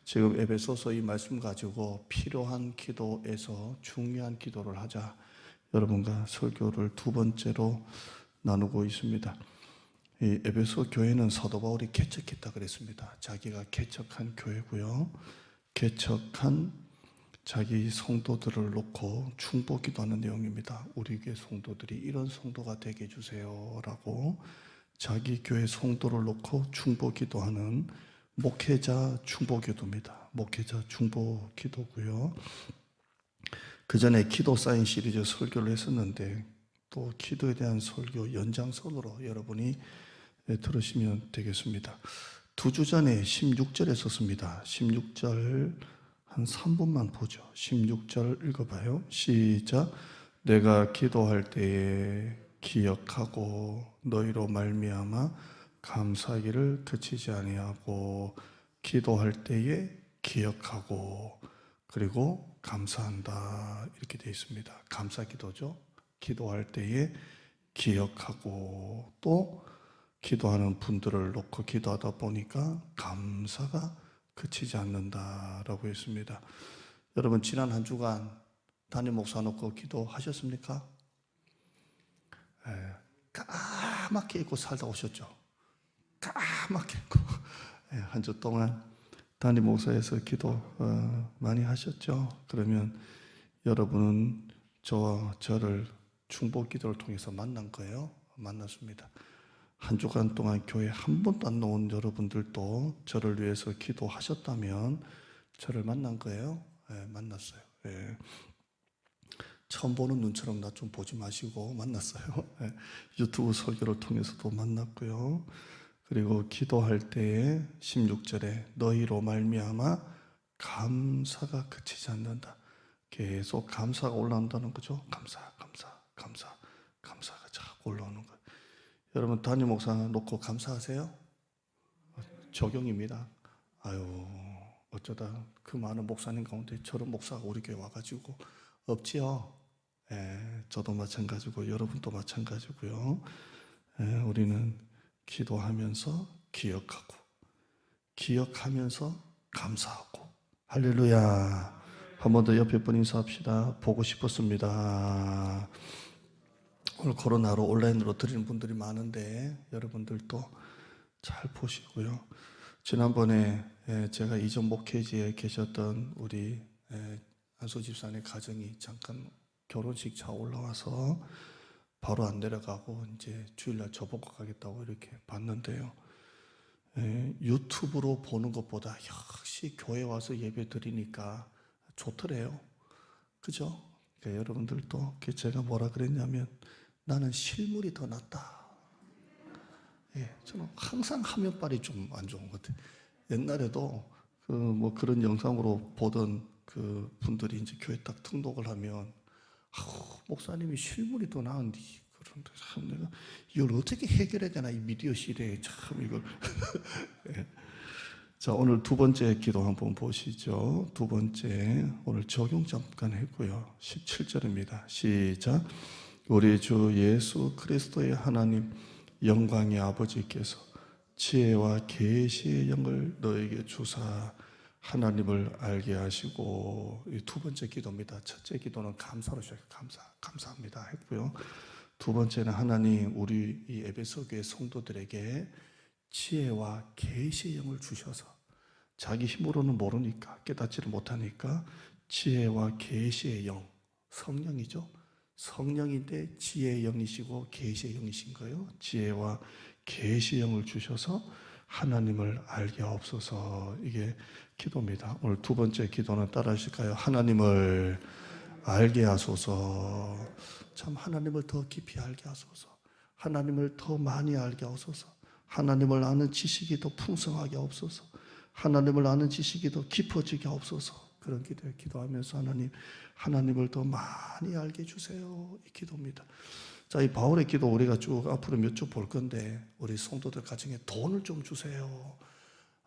지금 에베소서 이 말씀 가지고 필요한 기도에서 중요한 기도를 하자. 여러분과 설교를 두 번째로 나누고 있습니다. 이 에베소 교회는 사도 바울이 개척했다 그랬습니다. 자기가 개척한 교회고요. 개척한 자기 성도들을 놓고 충복 기도하는 내용입니다. 우리 교회 성도들이 이런 성도가 되게 해주세요 라고 자기 교회 성도를 놓고 충복 기도하는 목회자 충복 기도입니다. 목회자 충복 기도고요. 그 전에 기도 사인 시리즈 설교를 했었는데 또 기도에 대한 설교 연장선으로 여러분이 들으시면 되겠습니다. 두 주 전에 16절에 썼습니다. 16절 한 3분만 보죠. 16절 읽어봐요. 시작. 내가 기도할 때에 기억하고 너희로 말미암아 감사하기를 그치지 아니하고 기도할 때에 기억하고 그리고 감사한다 이렇게 되어 있습니다. 감사 기도죠. 기도할 때에 기억하고 또 기도하는 분들을 놓고 기도하다 보니까 감사가 그치지 않는다라고 했습니다. 여러분 지난 한 주간 담임 목사 놓고 기도하셨습니까? 까맣게 잊고 살다 오셨죠. 까맣게 잊고 한 주 동안 담임 목사에서 기도 많이 하셨죠. 그러면 여러분은 저와 저를 중보 기도를 통해서 만난 거예요. 만났습니다. 한 주간 동안 교회 한 번도 안 나온 여러분들도 저를 위해서 기도하셨다면 저를 만난 거예요. 만났어요. 처음 보는 눈처럼 나 좀 보지 마시고 만났어요. 유튜브 설교를 통해서도 만났고요. 그리고 기도할 때에 16절에 너희로 말미암아 감사가 그치지 않는다. 계속 감사가 올라온다는 거죠. 감사가 자꾸 올라오는 거예요. 여러분 담임 목사 놓고 감사하세요? 적용입니다. 아유 어쩌다 그 많은 목사님 가운데 저런 목사가 우리 교회 와가지고 없지요. 저도 마찬가지고 여러분도 마찬가지고요. 우리는 기도하면서 기억하면서 감사하고 할렐루야. 한 번 더 옆에 분 인사합시다. 보고 싶었습니다. 오늘 코로나로 온라인으로 드리는 분들이 많은데 여러분들도 잘 보시고요. 지난번에 제가 이전 목회지에 계셨던 우리 안수 집사님 가정이 잠깐 결혼식 차 올라와서 바로 안 내려가고 이제 주일날 저보고 가겠다고 이렇게 봤는데요. 유튜브로 보는 것보다 역시 교회 와서 예배 드리니까 좋더래요. 그죠? 그러니까 여러분들도 제가 뭐라 그랬냐면 나는 실물이 더 낫다. 저는 항상 화면빨이 좀 안 좋은 것 같아요. 옛날에도 뭐 그런 영상으로 보던 그 분들이 이제 교회 딱 등록을 하면 목사님이 실물이 더 나은데 그런데 참 내가 이걸 어떻게 해결해야 되나 이 미디어 시대에 참 이걸. 자 오늘 두 번째 기도 한번 보시죠. 두 번째 오늘 적용 잠깐 했고요. 17절입니다. 시작. 우리 주 예수 그리스도의 하나님 영광의 아버지께서 지혜와 계시의 영을 너에게 주사 하나님을 알게 하시고 이 두 번째 기도입니다. 첫째 기도는 감사로 시작해요. 감사합니다 했고요. 두 번째는 하나님 우리 이 에베소 교회 성도들에게 지혜와 계시의 영을 주셔서 자기 힘으로는 모르니까 깨닫지를 못하니까 지혜와 계시의 영 성령이죠. 성령인데 지혜의 영이시고 계시의 영이신 거예요. 지혜와 계시의 영을 주셔서 하나님을 알게 하옵소서. 이게 기도입니다. 오늘 두 번째 기도는 따라 하실까요? 하나님을 알게 하소서. 참 하나님을 더 깊이 알게 하소서. 하나님을 더 많이 알게 하소서. 하나님을 아는 지식이 더 풍성하게 하옵소서. 하나님을 아는 지식이 더 깊어지게 하옵소서. 그런 기도에 기도하면서 하나님을 더 많이 알게 해주세요. 이 기도입니다. 자, 이 바울의 기도 우리가 쭉 앞으로 몇 주 볼 건데 우리 성도들 가정에 돈을 좀 주세요.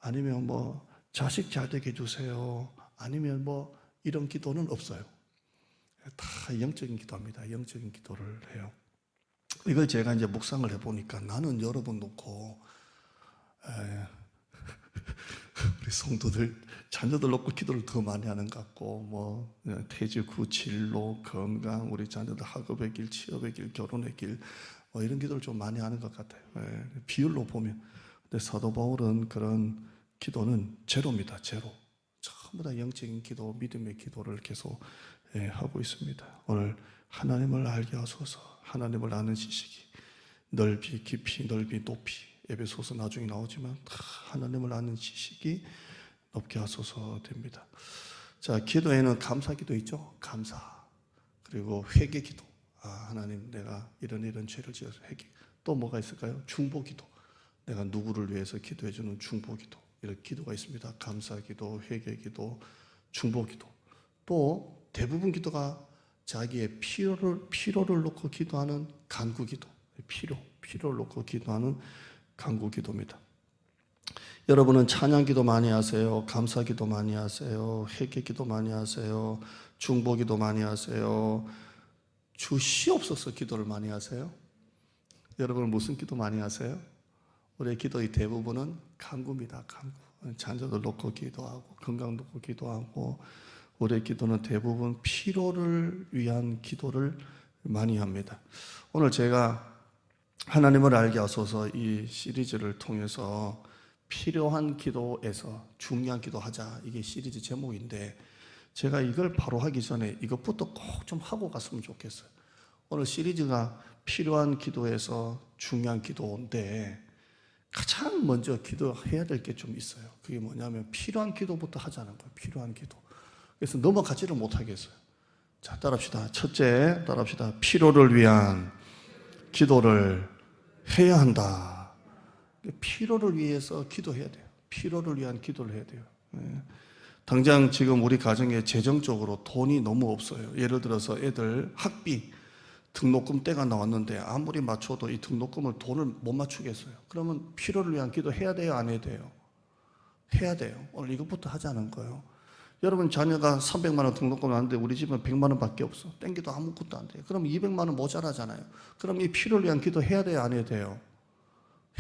아니면 뭐 자식 잘 되게 해주세요. 아니면 뭐 이런 기도는 없어요. 다 영적인 기도입니다. 영적인 기도를 해요. 이걸 제가 이제 묵상을 해보니까 나는 여러분 놓고 우리 성도들 자녀들 놓고 기도를 더 많이 하는 것 같고, 뭐 퇴직 후 진로, 건강, 우리 자녀들 학업의 길, 취업의 길, 결혼의 길, 뭐 이런 기도를 좀 많이 하는 것 같아요. 비율로 보면. 근데 사도 바울은 그런 기도는 제로입니다. 제로. 전부 다 영적인 기도, 믿음의 기도를 계속 하고 있습니다. 오늘 하나님을 알게 하소서. 하나님을 아는 지식이 넓이, 깊이, 넓이, 높이. 에베소서 나중에 나오지만 하나님을 아는 지식이 높게 하소서 됩니다. 자, 기도에는 감사 기도 있죠. 감사. 그리고 회개 기도. 하나님, 내가 이런 죄를 지어서 회개. 또 뭐가 있을까요? 중보 기도. 내가 누구를 위해서 기도해 주는 중보 기도. 이런 기도가 있습니다. 감사 기도, 회개 기도, 중보 기도. 또 대부분 기도가 자기의 필요를 놓고 기도하는 간구 기도. 필요를 놓고 기도하는 간구 기도입니다. 여러분은 찬양 기도 많이 하세요. 감사 기도 많이 하세요. 회개 기도 많이 하세요. 중보 기도 많이 하세요. 주시옵소서 기도를 많이 하세요. 여러분은 무슨 기도 많이 하세요? 우리의 기도의 대부분은 간구입니다. 간구. 자녀들 놓고 기도하고, 건강 놓고 기도하고, 우리의 기도는 대부분 필요를 위한 기도를 많이 합니다. 오늘 제가 하나님을 알게 하소서 이 시리즈를 통해서 필요한 기도에서 중요한 기도하자, 이게 시리즈 제목인데, 제가 이걸 바로 하기 전에 이것부터 꼭 좀 하고 갔으면 좋겠어요. 오늘 시리즈가 필요한 기도에서 중요한 기도인데, 가장 먼저 기도해야 될 게 좀 있어요. 그게 뭐냐면 필요한 기도부터 하자는 거예요. 필요한 기도. 그래서 넘어가지를 못하겠어요. 자, 따라합시다. 첫째, 따라합시다. 필요를 위한 기도를 해야 한다. 필요를 위해서 기도해야 돼요. 필요를 위한 기도를 해야 돼요. 당장 지금 우리 가정에 재정적으로 돈이 너무 없어요. 예를 들어서 애들 학비 등록금 때가 나왔는데 아무리 맞춰도 이 등록금을 돈을 못 맞추겠어요. 그러면 필요를 위한 기도 해야 돼요? 안 해야 돼요? 해야 돼요. 오늘 이것부터 하자는 거예요. 여러분 자녀가 300만 원 등록금 하는데 우리 집은 100만 원밖에 없어. 땡기도 아무것도 안 돼요. 그럼 200만 원 모자라잖아요. 그럼 이 필요를 위한 기도 해야 돼요? 안 해야 돼요?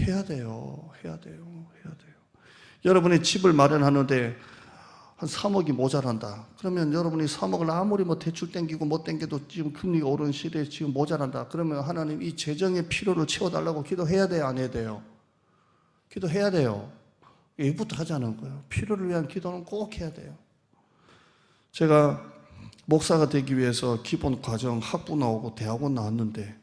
해야 돼요. 해야 돼요. 해야 돼요. 여러분이 집을 마련하는데 한 3억이 모자란다. 그러면 여러분이 3억을 아무리 뭐 대출 땡기고 못 땡겨도 지금 금리가 오른 시대에 지금 모자란다. 그러면 하나님 이 재정의 필요를 채워달라고 기도해야 돼요? 안 해야 돼요? 기도해야 돼요. 이것부터 하자는 거예요. 필요를 위한 기도는 꼭 해야 돼요. 제가 목사가 되기 위해서 기본 과정 학부 나오고 대학원 나왔는데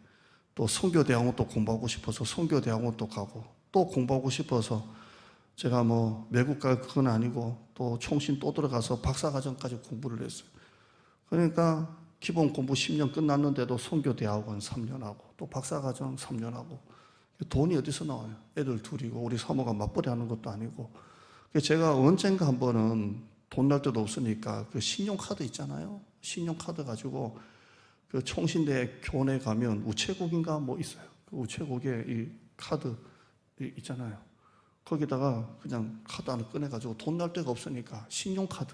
또 선교대학원 또 공부하고 싶어서 선교대학원 또 가고 또 공부하고 싶어서 제가 뭐 외국 갈 그건 아니고 또 총신 또 들어가서 박사과정까지 공부를 했어요. 그러니까 기본 공부 10년 끝났는데도 선교대학원 3년 하고 또 박사과정 3년 하고 돈이 어디서 나와요? 애들 둘이고 우리 사모가 맞벌이 하는 것도 아니고. 제가 언젠가 한 번은 돈 날 데도 없으니까 그 신용카드 있잖아요. 신용카드 가지고 그 총신대 교내 가면 우체국인가 뭐 있어요. 그 우체국에 이 카드 있잖아요. 거기다가 그냥 카드 하나 꺼내가지고 돈 날 데가 없으니까 신용카드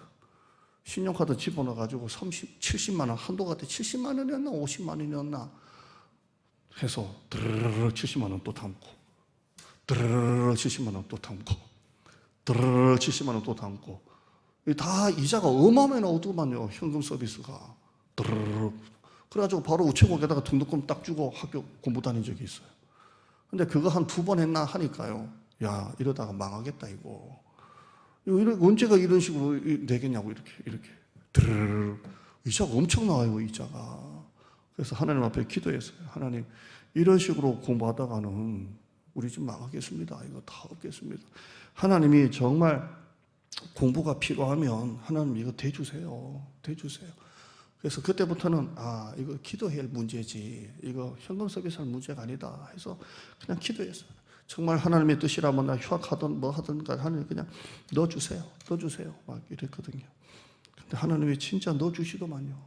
집어넣어가지고 70만 원, 한도가 때 70만 원이었나 50만 원이었나 해서 드르르르 70만 원 또 담고 드르르르 70만 원 또 담고 드르르르 70만 원 또 담고 다 이자가 어마어마하게 나오더만요. 현금 서비스가 드르르르. 그래가지고 바로 우체국에다가 등록금 딱 주고 학교 공부 다닌 적이 있어요. 근데 그거 한 2번 했나 하니까요. 야, 이러다가 망하겠다, 이거. 언제가 이런 식으로 되겠냐고, 이렇게. 드르르르. 이자가 엄청 나와요, 이자가. 그래서 하나님 앞에 기도했어요. 하나님, 이런 식으로 공부하다가는 우리 집 망하겠습니다. 이거 다 없겠습니다. 하나님이 정말 공부가 필요하면 하나님 이거 대주세요. 그래서 그때부터는 이거 기도해야 할 문제지. 이거 현금 서비스할 문제가 아니다 해서 그냥 기도했어요. 정말 하나님의 뜻이라면 나 휴학하든 뭐 하든가 하나님 그냥 넣어주세요. 막 이랬거든요. 근데 하나님이 진짜 넣어주시더만요.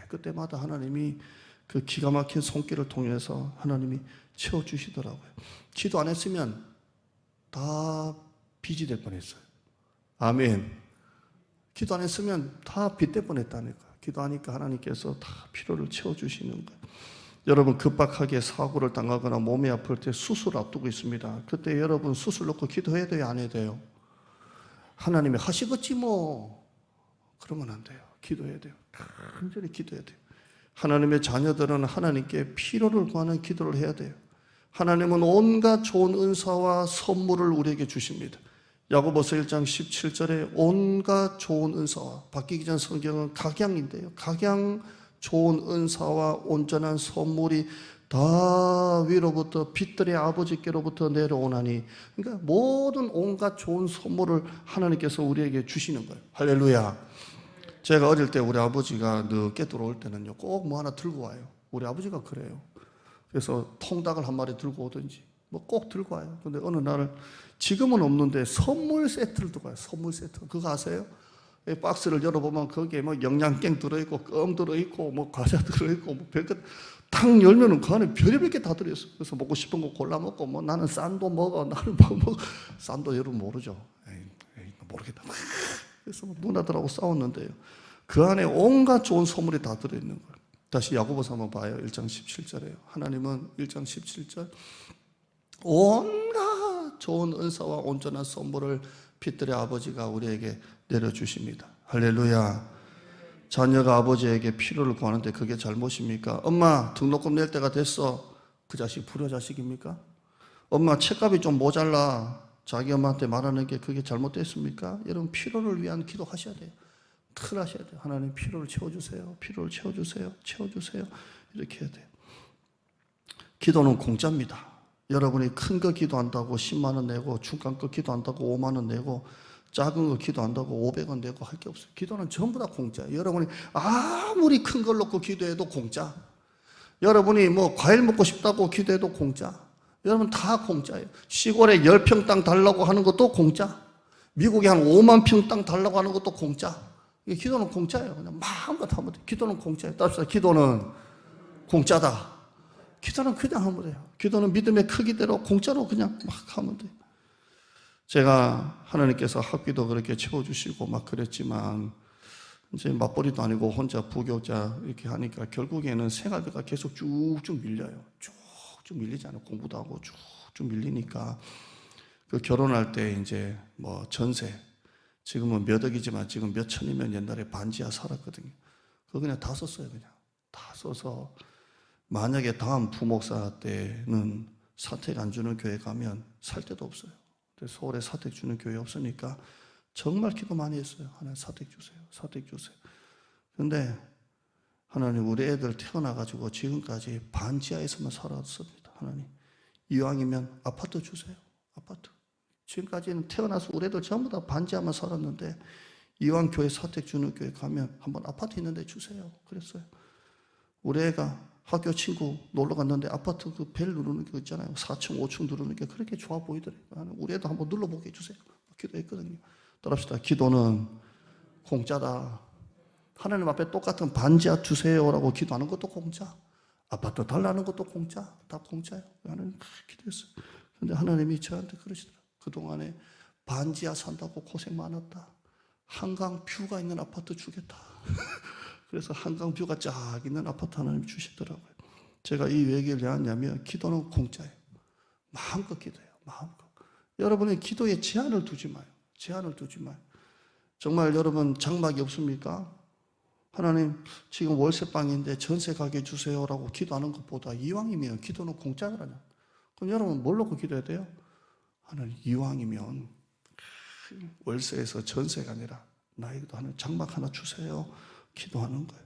그때마다 하나님이 그 기가 막힌 손길을 통해서 하나님이 채워주시더라고요. 기도 안 했으면 다 빚이 될 뻔했어요. 아멘. 기도 안 했으면 다 빚 될 뻔했다니까. 기도하니까 하나님께서 다 필요를 채워주시는 거예요. 여러분 급박하게 사고를 당하거나 몸이 아플 때 수술 앞두고 있습니다. 그때 여러분 수술 놓고 기도해야 돼요? 안 해야 돼요? 하나님이 하시겠지 뭐. 그러면 안 돼요. 기도해야 돼요. 간절히 기도해야 돼요. 하나님의 자녀들은 하나님께 필요를 구하는 기도를 해야 돼요. 하나님은 온갖 좋은 은사와 선물을 우리에게 주십니다. 야고보서 1장 17절에 온갖 좋은 은사와, 바뀌기 전 성경은 각양인데요, 각양 좋은 은사와 온전한 선물이 다 위로부터 빛들의 아버지께로부터 내려오나니, 그러니까 모든 온갖 좋은 선물을 하나님께서 우리에게 주시는 거예요. 할렐루야. 제가 어릴 때 우리 아버지가 늦게 들어올 때는요, 꼭 뭐 하나 들고 와요. 우리 아버지가 그래요. 그래서 통닭을 한 마리 들고 오든지 뭐 꼭 들고 와요. 근데 어느 날, 지금은 없는데 선물 세트를 들고 와요. 선물 세트. 그거 아세요? 이 박스를 열어보면 거기에 뭐 영양갱 들어있고, 껌 들어있고, 뭐 과자 들어있고, 뭐 별것 탁 열면은 그 안에 별의별 게 다 들어있어. 그래서 먹고 싶은 거 골라 먹고, 뭐 나는 싼도 먹어, 나는 뭐 먹어. 싼도 여러분 모르죠. 에이, 모르겠다. 그래서 누나들하고 싸웠는데요, 그 안에 온갖 좋은 선물이 다 들어있는 거예요. 다시 야고보서 한번 봐요. 1장 17절에요. 하나님은 1장 17절 온갖 좋은 은사와 온전한 선물을 빛들의 아버지가 우리에게 내려주십니다. 할렐루야. 자녀가 아버지에게 필요를 구하는데 그게 잘못입니까? 엄마, 등록금 낼 때가 됐어. 그 자식 불효자식입니까? 엄마, 책값이 좀 모자라. 자기 엄마한테 말하는 게 그게 잘못됐습니까? 여러분, 필요를 위한 기도 하셔야 돼요. 늘 하셔야 돼요. 하나님, 필요를 채워주세요. 필요를 채워주세요. 채워주세요. 이렇게 해야 돼요. 기도는 공짜입니다. 여러분이 큰 거 기도한다고 10만 원 내고, 중간 거 기도한다고 5만 원 내고, 작은 거 기도한다고 500원 내고 할 게 없어요. 기도는 전부 다 공짜예요. 여러분이 아무리 큰 걸 놓고 기도해도 공짜. 여러분이 뭐 과일 먹고 싶다고 기도해도 공짜. 여러분 다 공짜예요. 시골에 10평 땅 달라고 하는 것도 공짜. 미국에 한 5만 평 땅 달라고 하는 것도 공짜. 기도는 공짜예요. 그냥 마음껏 하면 돼요. 기도는 공짜예요. 따라서 기도는 공짜다. 기도는 그냥 하면 돼요. 기도는 믿음의 크기대로 공짜로 그냥 막 하면 돼요. 제가 하나님께서 학비도 그렇게 채워주시고 막 그랬지만, 이제 맞벌이도 아니고 혼자 부교자 이렇게 하니까 결국에는 생활비가 계속 쭉쭉 밀려요. 쭉쭉 밀리잖아요. 공부도 하고 쭉쭉 밀리니까, 그 결혼할 때 이제 뭐 전세, 지금은 몇 억이지만 지금 몇 천이면 옛날에 반지하 살았거든요. 그거 그냥 다 썼어요. 그냥 다 써서, 만약에 다음 부목사 때는 사택 안 주는 교회 가면 살 데도 없어요. 서울에 사택 주는 교회 없으니까 정말 기도 많이 했어요. 하나님 사택 주세요. 사택 주세요. 그런데 하나님, 우리 애들 태어나가지고 지금까지 반지하에서만 살았습니다. 하나님, 이왕이면 아파트 주세요. 아파트. 지금까지는 태어나서 우리 애들 전부 다 반지하만 살았는데, 이왕 교회 사택 주는 교회 가면 한번 아파트 있는 데 주세요. 그랬어요. 우리 애가 학교 친구 놀러 갔는데 아파트 그 벨 누르는 게 있잖아요. 4층, 5층 누르는 게 그렇게 좋아 보이더라고요. 우리 애도 한번 눌러보게 해주세요. 기도했거든요. 따라합시다. 기도는 공짜다. 하나님 앞에 똑같은 반지하 주세요라고 기도하는 것도 공짜. 아파트 달라는 것도 공짜. 다 공짜예요. 하나님 기도했어요. 그런데 하나님이 저한테 그러시더라고요. 그동안에 반지하 산다고 고생 많았다. 한강 뷰가 있는 아파트 주겠다. 그래서 한강 뷰가 쫙 있는 아파트 하나님이 주시더라고요. 제가 이 얘기를 왜 하냐면, 기도는 공짜예요. 마음껏 기도해요. 마음껏. 여러분의 기도에 제한을 두지 마요. 제한을 두지 마요. 정말 여러분 장막이 없습니까? 하나님, 지금 월세방인데 전세 가게 주세요라고 기도하는 것보다 이왕이면 기도는 공짜라냐. 그럼 여러분 뭘 놓고 기도해야 돼요? 하나님, 이왕이면 월세에서 전세가 아니라 나에게도 하는 장막 하나 주세요. 기도하는 거예요.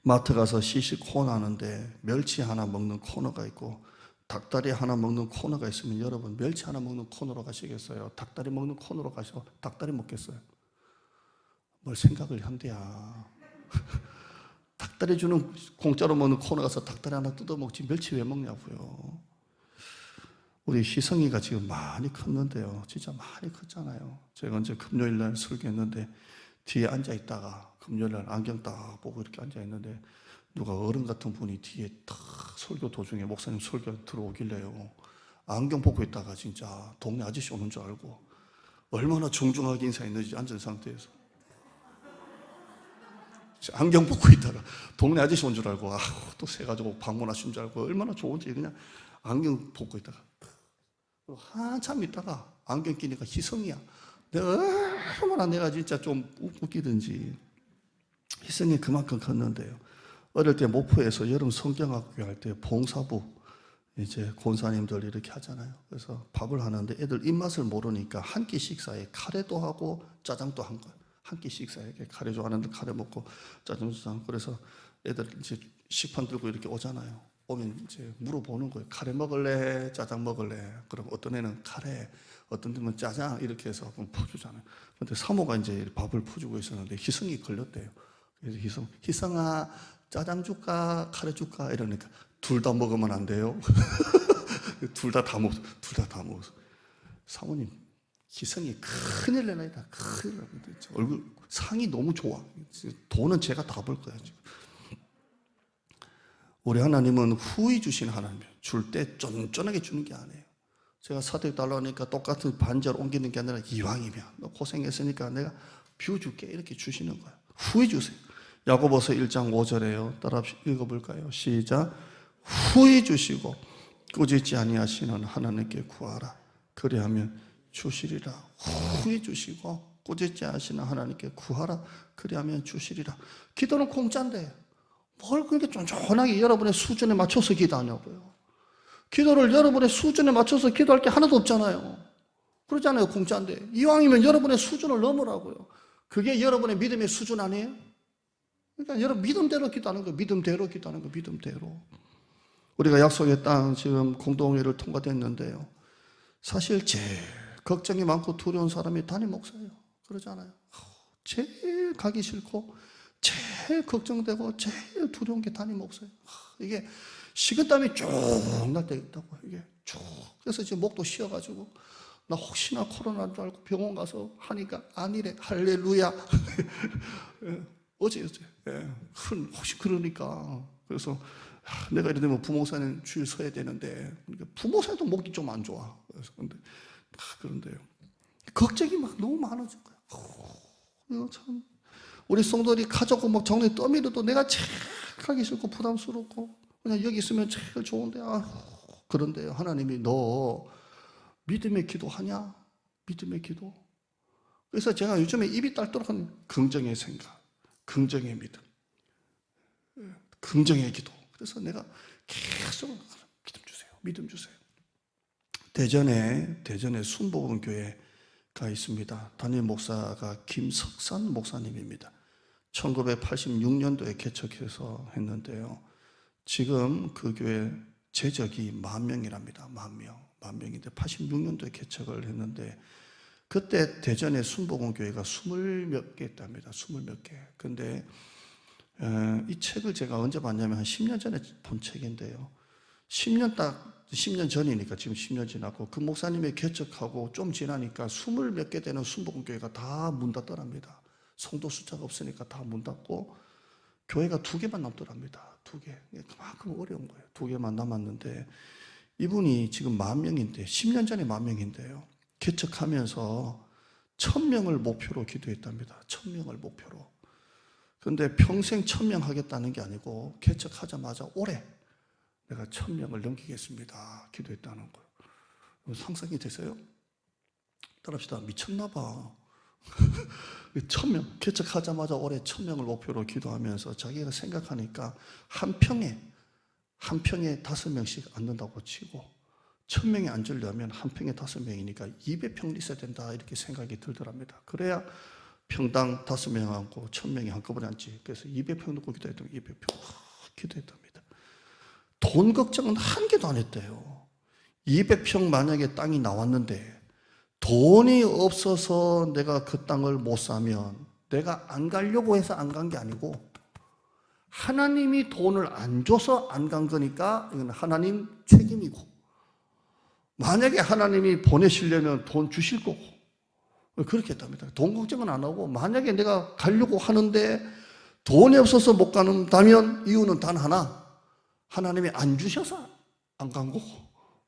마트 가서 시식 코너 하는데 멸치 하나 먹는 코너가 있고 닭다리 하나 먹는 코너가 있으면, 여러분 멸치 하나 먹는 코너로 가시겠어요? 닭다리 먹는 코너로 가서 닭다리 먹겠어요? 뭘 생각을 한대야. 닭다리 주는 공짜로 먹는 코너 가서 닭다리 하나 뜯어 먹지 멸치 왜 먹냐고요. 우리 희성이가 지금 많이 컸는데요. 진짜 많이 컸잖아요. 제가 언제 금요일 날 설교했는데 뒤에 앉아 있다가 금요일날 안경 딱 보고 이렇게 앉아 있는데, 누가 어른 같은 분이 뒤에 탁 설교 도중에 목사님 설교 들어오길래요. 안경 벗고 있다가 진짜 동네 아저씨 오는 줄 알고 얼마나 정중하게 인사했는지 앉은 상태에서 안경 벗고 있다가 동네 아저씨 온 줄 알고, 또 세가지고 방문하신 줄 알고 얼마나 좋은지 그냥 안경 벗고 있다가 한참 있다가 안경 끼니까 희성이야. 얼마나 내가 진짜 좀 웃기든지 희생이 그만큼 컸는데요. 어릴 때 목포에서 여름 성경학교 할 때 봉사부 이제 권사님들 이렇게 하잖아요. 그래서 밥을 하는데 애들 입맛을 모르니까 한 끼 식사에 카레도 하고 짜장도 한 거예요. 한 끼 식사에 카레 좋아하는 카레 먹고 짜장. 그래서 애들 이제 식판 들고 이렇게 오잖아요. 오면 이제 물어보는 거예요. 카레 먹을래? 짜장 먹을래? 그럼 어떤 애는 카레, 어떤 애는 짜장 이렇게 해서 퍼주잖아요. 근데 사모가 이제 밥을 퍼주고 있었는데 희성이 걸렸대요. 그래서 희성아 짜장 줄까? 카레 줄까? 이러니까 둘 다 먹으면 안 돼요. 둘 다 다 먹었어. 사모님 희성이 큰일 내나이다. 큰일 납니다. 얼굴 상이 너무 좋아. 돈은 제가 다 벌 거야 지금. 우리 하나님은 후히 주신 하나님이에요. 줄 때 쫀쫀하게 주는 게 아니에요. 제가 사택 달라고 하니까 똑같은 반절 옮기는 게 아니라 이왕이면 너 고생했으니까 내가 비워줄게 이렇게 주시는 거예요. 후히 주세요. 야고보서 1장 5절에요. 따라 읽어볼까요? 시작. 후히 주시고 꾸짖지 아니하시는 하나님께 구하라. 그리하면 주시리라. 후히 주시고 꾸짖지 않으시는 하나님께 구하라. 그리하면 주시리라. 기도는 공짜인데 뭘 그렇게 쫀쫀하게 여러분의 수준에 맞춰서 기도하냐고요. 기도를 여러분의 수준에 맞춰서 기도할 게 하나도 없잖아요. 그러잖아요. 공짜인데. 이왕이면 여러분의 수준을 넘으라고요. 그게 여러분의 믿음의 수준 아니에요? 그러니까 여러분 믿음대로 기도하는 거예요. 믿음대로 기도하는 거예요. 믿음대로. 우리가 약속의 땅 지금 공동회를 통과됐는데요. 사실 제일 걱정이 많고 두려운 사람이 담임 목사예요. 그러잖아요. 제일 가기 싫고 제일 걱정되고 제일 두려운 게 담임 목사예요. 이게 식은땀이 쭉 날 때 있다고. 이게 쭉. 그래서 지금 목도 쉬어가지고 나 혹시나 코로나인 줄 알고 병원 가서 하니까 아니래. 할렐루야. 어제 혹시 그러니까 그래서 내가 이래 되면 부목사는 주일 서야 되는데 그러니까 부목사도 목이 좀 안 좋아. 그래서 그런데요. 걱정이 막 너무 많아진 거야. 이거 참 우리 성도들이 가족고 막 정리 떠밀어도 내가 제일 가기 싫고 부담스럽고 그냥 여기 있으면 제일 좋은데 그런데요. 하나님이 너 믿음의 기도하냐? 믿음의 기도. 그래서 제가 요즘에 입이 딸도록 하는 긍정의 생각, 긍정의 믿음, 긍정의 기도. 그래서 내가 계속 믿음 주세요. 믿음 주세요. 대전에 순복음교회가 있습니다. 담임 목사가 김석산 목사님입니다. 1986년도에 개척해서 했는데요. 지금 그 교회 재적이 10,000명이랍니다. 10,000명인데 86년도에 개척을 했는데 그때 대전에 순복음교회가 20몇 개 있답니다. 20몇 개. 근데 이 책을 제가 언제 봤냐면 한 10년 전에 본 책인데요. 10년 전이니까 지금 10년 지났고 그 목사님이 개척하고 좀 지나니까 20몇 개 되는 순복음교회가 다 문 닫더랍니다. 성도 숫자가 없으니까 다 문 닫고 교회가 2개만 남더랍니다. 2개. 그만큼 어려운 거예요. 2개만 남았는데 이분이 지금 10,000명인데 10년 전에 10,000명인데요. 개척하면서 1,000명을 목표로 기도했답니다. 1,000명을 목표로. 그런데 평생 1,000명 하겠다는 게 아니고 개척하자마자 올해 내가 1,000명을 넘기겠습니다. 기도했다는 거예요. 상상이 되세요? 따라합시다. 미쳤나 봐. 1,000명 개척하자마자 올해 1,000명을 목표로 기도하면서 자기가 생각하니까 한 평에 5명씩 앉는다고 치고 1,000명이 앉으려면 한 평에 5명이니까 200평 있어야 된다 이렇게 생각이 들더랍니다. 그래야 평당 5명 앉고 1,000명이 한꺼번에 앉지. 그래서 200평 놓고 기도했더니 200평 기도했답니다. 돈 걱정은 한 개도 안 했대요. 200평 만약에 땅이 나왔는데 돈이 없어서 내가 그 땅을 못 사면 내가 안 가려고 해서 안 간 게 아니고 하나님이 돈을 안 줘서 안 간 거니까 이건 하나님 책임이고 만약에 하나님이 보내시려면 돈 주실 거고 그렇게 했답니다. 돈 걱정은 안 하고 만약에 내가 가려고 하는데 돈이 없어서 못 간다면 이유는 단 하나 하나님이 안 주셔서 안 간 거고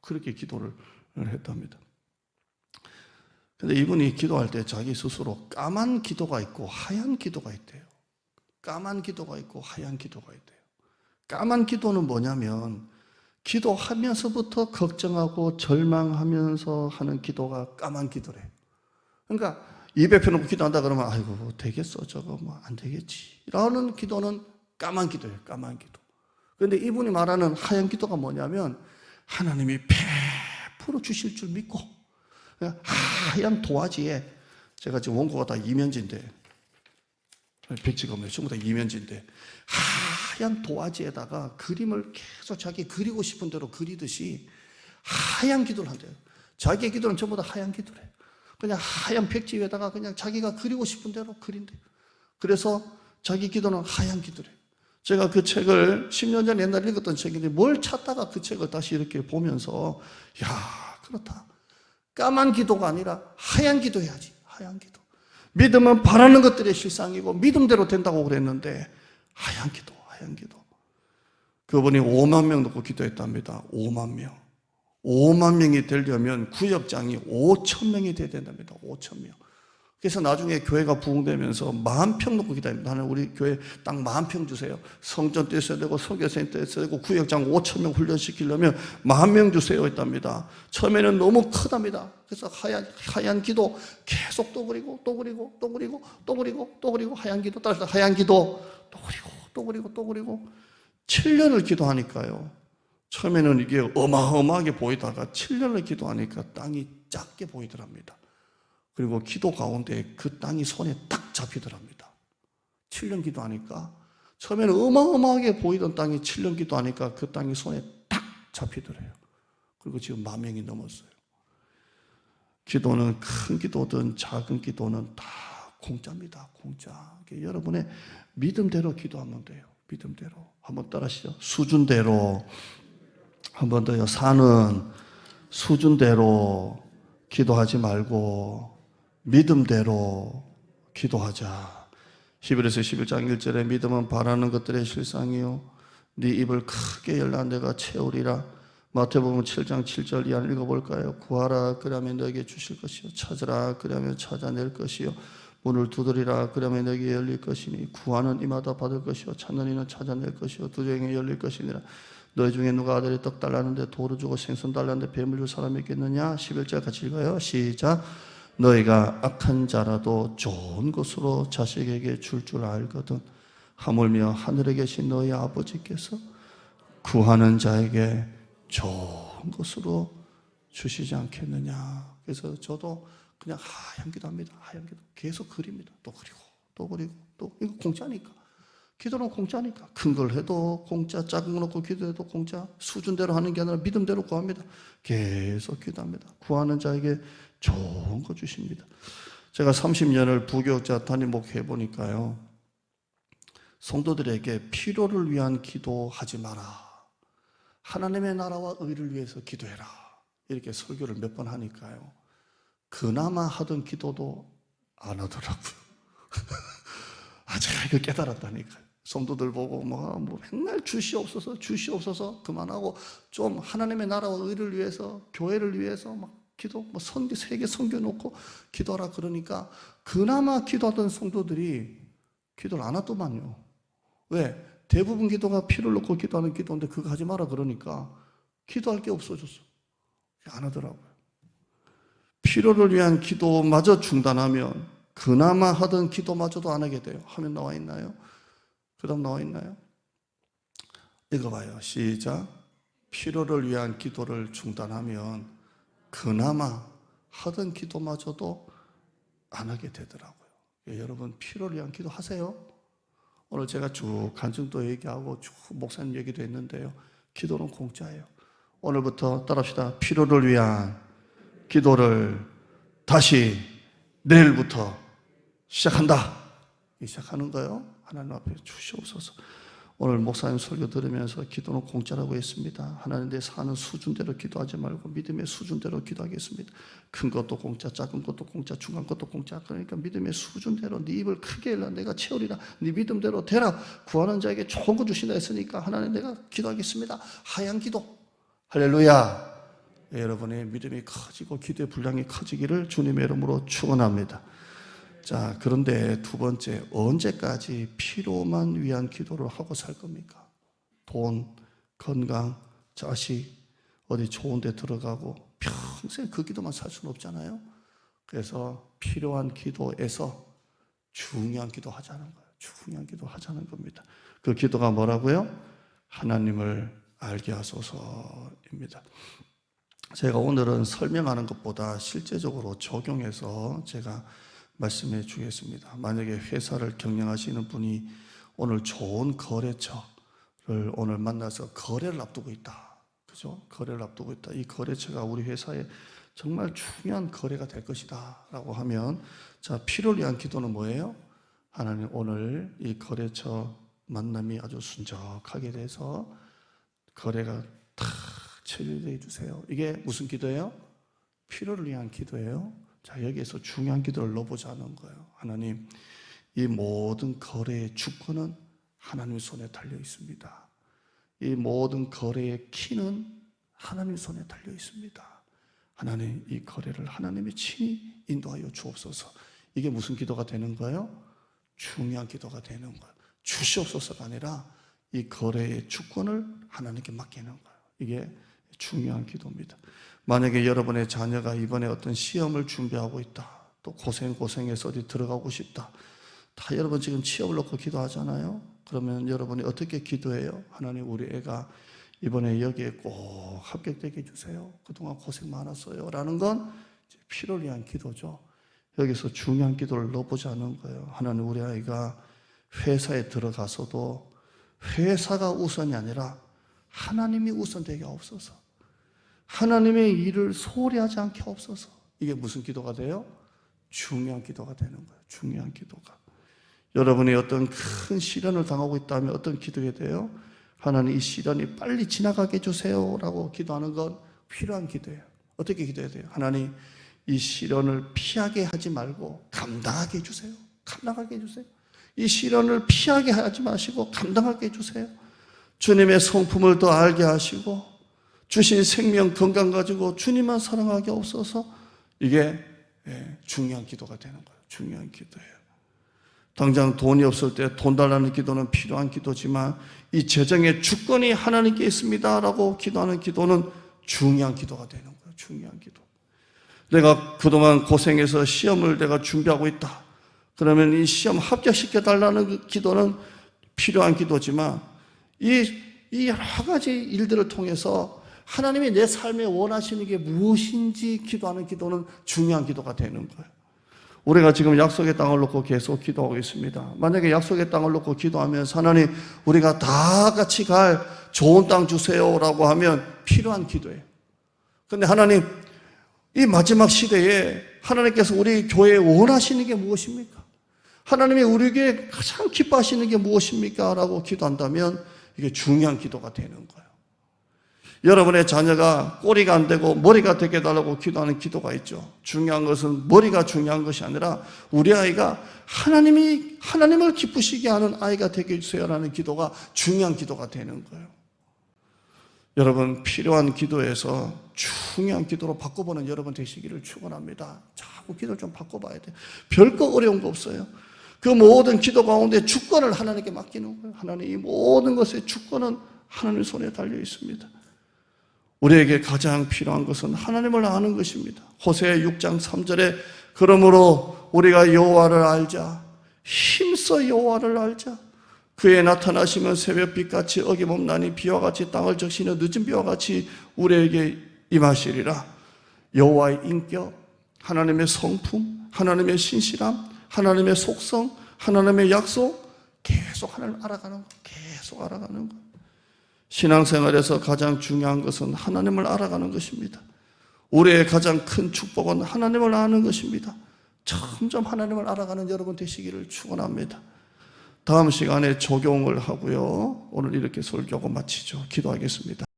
그렇게 기도를 했답니다. 근데 이분이 기도할 때 자기 스스로 까만 기도가 있고 하얀 기도가 있대요. 까만 기도가 있고 하얀 기도가 있대요. 까만 기도는 뭐냐면 기도하면서부터 걱정하고 절망하면서 하는 기도가 까만 기도래. 그러니까 입에 펴놓고 기도한다 그러면 아이고 되겠어 저거 뭐 안 되겠지 라는 기도는 까만 기도예요. 까만 기도. 그런데 이분이 말하는 하얀 기도가 뭐냐면 하나님이 100% 주실 줄 믿고 그냥 하얀 도화지에 제가 지금 원고가 다 이면지인데 백지가 없네요. 전부 다 이면지인데 하얀 도화지에다가 그림을 계속 자기 그리고 싶은 대로 그리듯이 하얀 기도를 한대요. 자기의 기도는 전부 다 하얀 기도래요. 그냥 하얀 백지 위에다가 그냥 자기가 그리고 싶은 대로 그린대요. 그래서 자기 기도는 하얀 기도래요. 제가 그 책을 10년 전에 옛날에 읽었던 책인데 뭘 찾다가 그 책을 다시 이렇게 보면서 야 그렇다. 까만 기도가 아니라 하얀 기도 해야지. 하얀 기도. 믿음은 바라는 것들의 실상이고 믿음대로 된다고 그랬는데 하얀 기도, 하얀 기도. 그분이 5만 명 놓고 기도했답니다. 5만 명. 5만 명이 되려면 구역장이 5천 명이 돼야 된답니다. 5천 명. 그래서 나중에 교회가 부흥되면서 10,000평 놓고 기도합니다. 하나님 우리 교회 딱 10,000평 주세요. 성전 떼어야 되고 설교센터 떼어야 되고 구역장 5,000명 훈련시키려면 10,000명 주세요 했답니다. 처음에는 너무 크답니다. 그래서 하얀 기도 계속 또 그리고 또 그리고 또 그리고 또 그리고 또 그리고 하얀 기도 따라서 하얀 기도 또 그리고 또 그리고 또 그리고 7년을 기도하니까요. 처음에는 이게 어마어마하게 보이다가 7년을 기도하니까 땅이 작게 보이더랍니다. 그리고 기도 가운데 그 땅이 손에 딱 잡히더랍니다. 7년 기도하니까 처음에는 어마어마하게 보이던 땅이 7년 기도하니까 그 땅이 손에 딱 잡히더래요. 그리고 지금 10,000명이 넘었어요. 기도는 큰 기도든 작은 기도는 다 공짜입니다. 공짜. 여러분의 믿음대로 기도하면 돼요. 믿음대로. 한번 따라하시죠. 수준대로. 한 번 더요. 사는 수준대로 기도하지 말고 믿음대로 기도하자. 히브리서 11장 1절에 믿음은 바라는 것들의 실상이요 네 입을 크게 열라 내가 채우리라. 마태복음 7장 7절 이하를 읽어볼까요? 구하라 그러면 너에게 주실 것이요 찾으라 그러면 찾아낼 것이요 문을 두드리라 그러면 너에게 열릴 것이니 구하는 이마다 받을 것이요 찾는 이는 찾아낼 것이요 두드리는 열릴 것이니라. 너희 중에 누가 아들이 떡 달라는데 돌을 주고 생선 달라는데 뱀을 줄 사람이 있겠느냐? 11절 같이 읽어요. 시작. 너희가 악한 자라도 좋은 것으로 자식에게 줄 알거든 하물며 하늘에 계신 너희 아버지께서 구하는 자에게 좋은 것으로 주시지 않겠느냐. 그래서 저도 그냥 하얀 기도합니다. 하얀 기도 계속 그립니다. 또 그리고 또 그리고 또 이거 공짜니까. 기도는 공짜니까. 큰 걸 해도 공짜, 작은 거 놓고 기도해도 공짜. 수준대로 하는 게 아니라 믿음대로 구합니다. 계속 기도합니다. 구하는 자에게 좋은 거 주십니다. 제가 30년을 부교육자 담임 목회 해보니까요. 성도들에게 필요를 위한 기도하지 마라. 하나님의 나라와 의를 위해서 기도해라. 이렇게 설교를 몇 번 하니까요. 그나마 하던 기도도 안 하더라고요. 제가 이거 깨달았다니까요. 성도들 보고 뭐 맨날 주시옵소서 그만하고 좀 하나님의 나라와 의를 위해서 교회를 위해서 막 기도 선교 세계 선교 놓고 기도하라 그러니까 그나마 기도하던 성도들이 기도를 안 하더만요. 왜? 대부분 기도가 피를 놓고 기도하는 기도인데 그거 하지 마라 그러니까 기도할 게 없어졌어. 안 하더라고요. 필요를 위한 기도마저 중단하면 그나마 하던 기도마저도 안 하게 돼요. 화면 나와 있나요? 그 다음 나와 있나요? 읽어봐요. 시작. 필요를 위한 기도를 중단하면 그나마 하던 기도마저도 안 하게 되더라고요. 여러분 필요를 위한 기도 하세요. 오늘 제가 쭉 간증도 얘기하고 쭉 목사님 얘기도 했는데요. 기도는 공짜예요. 오늘부터 따라합시다. 필요를 위한 기도를 다시 내일부터 시작한다. 시작하는 거예요. 하나님 앞에 주시옵소서. 오늘 목사님 설교 들으면서 기도는 공짜라고 했습니다. 하나님 내 사는 수준대로 기도하지 말고 믿음의 수준대로 기도하겠습니다. 큰 것도 공짜, 작은 것도 공짜, 중간 것도 공짜. 그러니까 믿음의 수준대로 네 입을 크게 열라 내가 채우리라. 네 믿음대로 되라. 구하는 자에게 좋은 거 주신다 했으니까 하나님 내가 기도하겠습니다. 하얀 기도. 할렐루야. 여러분의 믿음이 커지고 기도의 분량이 커지기를 주님의 이름으로 축원합니다. 자, 그런데 두 번째, 언제까지 필요만 위한 기도를 하고 살 겁니까? 돈, 건강, 자식, 어디 좋은 데 들어가고 평생 그 기도만 살 수는 없잖아요. 그래서 필요한 기도에서 중요한 기도 하자는 거예요. 중요한 기도 하자는 겁니다. 그 기도가 뭐라고요? 하나님을 알게 하소서입니다. 제가 오늘은 설명하는 것보다 실제적으로 적용해서 제가 말씀해 주겠습니다. 만약에 회사를 경영하시는 분이 오늘 좋은 거래처를 오늘 만나서 거래를 앞두고 있다. 그죠? 거래를 앞두고 있다. 이 거래처가 우리 회사에 정말 중요한 거래가 될 것이다 라고 하면, 자, 필요를 위한 기도는 뭐예요? 하나님, 오늘 이 거래처 만남이 아주 순적하게 돼서 거래가 탁 체결되게 해주세요. 이게 무슨 기도예요? 필요를 위한 기도예요. 자, 여기에서 중요한 기도를 넣어보자는 거예요. 하나님, 이 모든 거래의 주권은 하나님 손에 달려 있습니다. 이 모든 거래의 키는 하나님 손에 달려 있습니다. 하나님, 이 거래를 하나님이 친히 인도하여 주옵소서. 이게 무슨 기도가 되는 거예요? 중요한 기도가 되는 거예요. 주시옵소서가 아니라 이 거래의 주권을 하나님께 맡기는 거예요. 이게 중요한 기도입니다. 만약에 여러분의 자녀가 이번에 어떤 시험을 준비하고 있다, 또 고생해서 어디 들어가고 싶다, 다 여러분 지금 취업을 놓고 기도하잖아요. 그러면 여러분이 어떻게 기도해요? 하나님, 우리 애가 이번에 여기에 꼭 합격되게 해주세요. 그동안 고생 많았어요 라는 건 필요를 위한 기도죠. 여기서 중요한 기도를 넣어보자는 거예요. 하나님, 우리 아이가 회사에 들어가서도 회사가 우선이 아니라 하나님이 우선되게 하옵소서. 하나님의 일을 소홀히 하지 않게 하옵소서. 이게 무슨 기도가 돼요? 중요한 기도가 되는 거예요. 중요한 기도가. 여러분이 어떤 큰 시련을 당하고 있다면 어떤 기도가 돼요? 하나님, 이 시련이 빨리 지나가게 해주세요 라고 기도하는 건 필요한 기도예요. 어떻게 기도해야 돼요? 하나님, 이 시련을 피하게 하지 말고 감당하게 해주세요. 감당하게 해주세요. 이 시련을 피하게 하지 마시고 감당하게 해주세요. 주님의 성품을 더 알게 하시고 주신 생명 건강 가지고 주님만 사랑하게 없어서, 이게 중요한 기도가 되는 거예요. 중요한 기도예요. 당장 돈이 없을 때 돈 달라는 기도는 필요한 기도지만 이 재정의 주권이 하나님께 있습니다 라고 기도하는 기도는 중요한 기도가 되는 거예요. 중요한 기도. 내가 그동안 고생해서 시험을 내가 준비하고 있다. 그러면 이 시험 합격시켜 달라는 기도는 필요한 기도지만 이 여러 가지 일들을 통해서 하나님이 내 삶에 원하시는 게 무엇인지 기도하는 기도는 중요한 기도가 되는 거예요. 우리가 지금 약속의 땅을 놓고 계속 기도하고 있습니다. 만약에 약속의 땅을 놓고 기도하면서 하나님, 우리가 다 같이 갈 좋은 땅 주세요라고 하면 필요한 기도예요. 그런데 하나님, 이 마지막 시대에 하나님께서 우리 교회에 원하시는 게 무엇입니까? 하나님이 우리에게 가장 기뻐하시는 게 무엇입니까? 라고 기도한다면 이게 중요한 기도가 되는 거예요. 여러분의 자녀가 꼬리가 안 되고 머리가 되게 해달라고 기도하는 기도가 있죠. 중요한 것은 머리가 중요한 것이 아니라 우리 아이가 하나님을 기쁘시게 하는 아이가 되게 해주세요라는 기도가 중요한 기도가 되는 거예요. 여러분, 필요한 기도에서 중요한 기도로 바꿔보는 여러분 되시기를 축원합니다. 자꾸 기도를 좀 바꿔봐야 돼요. 별거 어려운 거 없어요. 그 모든 기도 가운데 주권을 하나님께 맡기는 거예요. 하나님, 이 모든 것의 주권은 하나님 손에 달려 있습니다. 우리에게 가장 필요한 것은 하나님을 아는 것입니다. 호세아 6장 3절에 그러므로 우리가 여호와를 알자, 힘써 여호와를 알자. 그의 나타나시면 새벽빛같이 어김없나니 비와 같이 땅을 적시는 늦은 비와 같이 우리에게 임하시리라. 여호와의 인격, 하나님의 성품, 하나님의 신실함, 하나님의 속성, 하나님의 약속, 계속 하나님을 알아가는 거, 계속 알아가는 거. 신앙생활에서 가장 중요한 것은 하나님을 알아가는 것입니다. 우리의 가장 큰 축복은 하나님을 아는 것입니다. 점점 하나님을 알아가는 여러분 되시기를 축원합니다. 다음 시간에 적용을 하고요. 오늘 이렇게 설교하고 마치죠. 기도하겠습니다.